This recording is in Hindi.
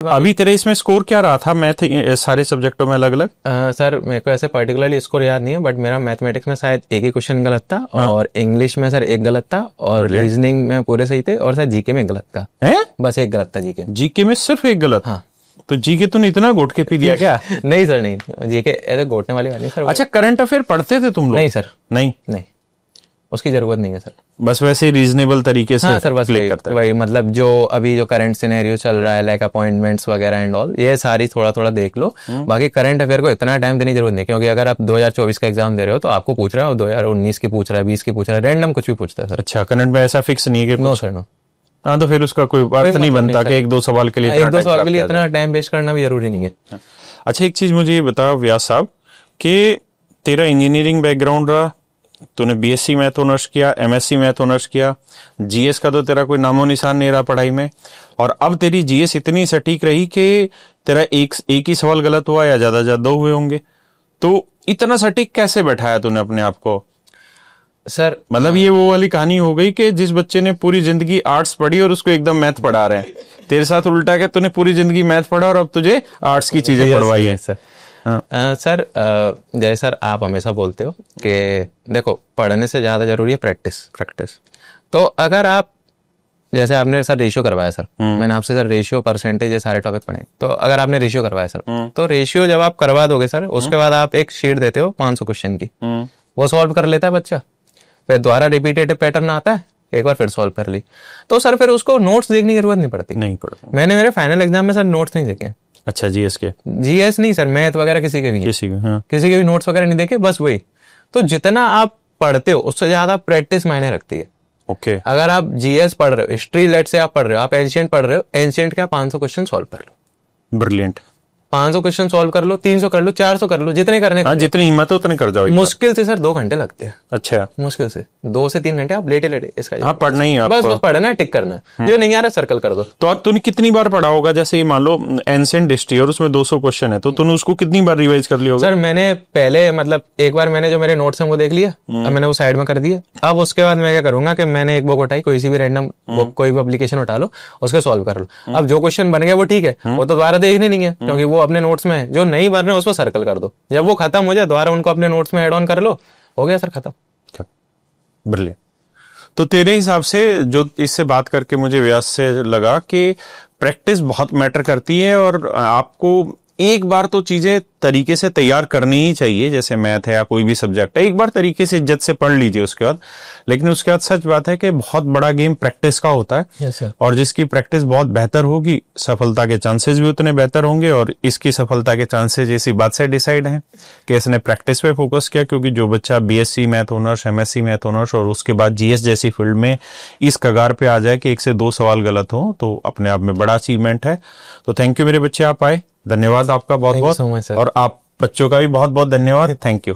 अभी तेरे इसमें स्कोर क्या रहा था मैथ सारे सब्जेक्टों में अलग अलग? सर मेरे को ऐसे पर्टिकुलरली स्कोर याद नहीं है, बट मेरा मैथमेटिक्स में शायद एक ही क्वेश्चन गलत था, और इंग्लिश में सर एक गलत था, और रीजनिंग में पूरे सही थे, और सर जीके में गलत था। बस एक गलत था जीके। जीके में सिर्फ एक गलत? हाँ। तो जीके तूने इतना घोट के पी दिया क्या? नहीं सर, नहीं, जीके ऐसे घोटने वाली बात नहीं सर। अच्छा, करंट अफेयर पढ़ते थे तुम लोग? नहीं सर, नहीं, उसकी जरूरत नहीं है सर। बस वैसे रीजनेबल तरीके से। हाँ सर, बस वही मतलब जो अभी जो करंट सिनेरियो चल रहा है, लाइक अपॉइंटमेंट्स वगैरह एंड ऑल, ये सारी थोड़ा थोड़ा देख लो। बाकी करंट अफेयर को इतना टाइम देने की जरूरत नहीं, क्योंकि अगर आप 2024 का एग्जाम दे रहे हो तो आपको पूछ रहा है, 2019 की पूछ रहा है, 20 की पूछ रहा है, रैंडम कुछ भी पूछता है सर। अच्छा, करंट में ऐसा फिक्स नहीं है कि? No sir, no. हाँ, तो फिर उसका कोई बात नहीं बनता कि एक दो सवाल के लिए इतना टाइम वेस्ट करना भी जरूरी नहीं है। अच्छा, एक चीज मुझे ये बताओ व्यास साहब, कि तेरा इंजीनियरिंग बैकग्राउंड रहा, तूने बीएससी मैथ ऑनर्स किया, एमएससी मैथ ऑनर्स किया, जीएस का तो तेरा कोई नामो निशान नहीं रहा पढ़ाई में, और अब तेरी जीएस इतनी सटीक रही कि तेरा एक ही सवाल गलत हुआ या ज्यादा ज्यादा 2 हुए होंगे, तो इतना सटीक कैसे बैठाया तूने अपने आप को? सर मतलब ये वो वाली कहानी हो गई कि जिस बच्चे ने पूरी जिंदगी आर्ट्स पढ़ी और उसको एकदम मैथ पढ़ा रहे हैं, तेरे साथ उल्टा है, तूने पूरी जिंदगी मैथ पढ़ा और अब तुझे आर्ट्स की चीजें पढ़वाई है। सर सर जय सर, आप हमेशा बोलते हो कि देखो पढ़ने से ज्यादा जरूरी है प्रैक्टिस। तो अगर आप, जैसे आपने सर रेशियो करवाया सर, मैंने आपसे सर रेशियो परसेंटेज ये सारे टॉपिक पढ़े, तो अगर आपने रेशियो करवाया सर, तो रेशियो जब आप करवा दोगे सर, उसके बाद आप एक शीट देते हो 500 क्वेश्चन की, वो सॉल्व कर लेता है बच्चा, फिर दोबारा रिपीटेटिव पैटर्न आता है, एक बार फिर सॉल्व कर ली, तो सर फिर उसको नोट्स देखने की जरूरत नहीं पड़ती। मैंने मेरे फाइनल एग्जाम में सर नोट्स नहीं देखे। अच्छा, जीएस नहीं सर, मैथ वगैरह किसी के भी नोट्स वगैरह नहीं देखे, बस वही। तो जितना आप पढ़ते हो उससे ज्यादा प्रैक्टिस मायने रखती है। ओके। अगर आप जीएस पढ़ रहे हो, हिस्ट्री लेट से आप पढ़ रहे हो, आप एंशिएंट पढ़ रहे हो, एंशिएंट का 500 क्वेश्चन सॉल्व कर लो। ब्रिलियंट। 500 क्वेश्चन सॉल्व कर लो, 300 कर लो, 400 कर लो, जितने करने। हाँ, जितनी हिम्मत है उतने कर जाओ। मुश्किल से सर 2 घंटे लगते हैं। अच्छा, मुश्किल से 2 से 3 घंटे आप लेटे इसका। हाँ, पढ़ना ही है बस पढ़ना है, टिक करना है, जो नहीं आ रहा सर्कल कर दो। तो अब तूने कितनी बार पढ़ा होगा? जैसे मान लो एंशिएंट हिस्ट्री और उसमें 200 क्वेश्चन है, तो तूने उसको कितनी बार रिवाइज कर लिया होगा? सर मैंने पहले मतलब एक बार मैंने जो मेरे नोट्स हैं वो देख लिया, अब मैंने वो साइड में कर दिया। अब उसके बाद मैं क्या करूंगा कि मैंने एक बुक उठाई, कोई सी भी रैंडम बुक, कोई भी एप्लीकेशन उठा लो, उसके सॉल्व कर लो। अब जो क्वेश्चन बन गया वो ठीक है, वो तो दोबारा देखने नहीं है, क्योंकि वो अपने नोट्स में है। जो नहीं बन रहे उसको सर्कल कर दो, जब वो खत्म हो जाए दोबारा उनको अपने नोट्स में ऐड ऑन कर लो, हो गया सर खत्म। ब्रिलियंट। तो तेरे हिसाब से, जो इससे बात करके मुझे व्यास से लगा कि प्रैक्टिस बहुत मैटर करती है, और आपको एक बार तो चीजें तरीके से तैयार करनी ही चाहिए, जैसे मैथ है या कोई भी सब्जेक्ट है, एक बार तरीके से इज्जत से पढ़ लीजिए उसके बाद। लेकिन उसके बाद सच बात है कि बहुत बड़ा गेम प्रैक्टिस का होता है। yes, और जिसकी प्रैक्टिस बहुत बेहतर होगी, सफलता के चांसेस भी उतने बेहतर होंगे। और इसकी सफलता के चांसेस इसी बात से डिसाइड हैं कि इसने प्रैक्टिस पे फोकस किया, क्योंकि जो बच्चा BSc math honours, MSc math honours और उसके बाद जीएस जैसी फील्ड में इस कगार पे आ जाए कि 1 से 2 सवाल गलत हो, तो अपने आप में बड़ा अचीवमेंट है। तो थैंक यू मेरे बच्चे, आप आए, धन्यवाद आपका बहुत बहुत। so much, और आप बच्चों का भी बहुत बहुत धन्यवाद। Thank you.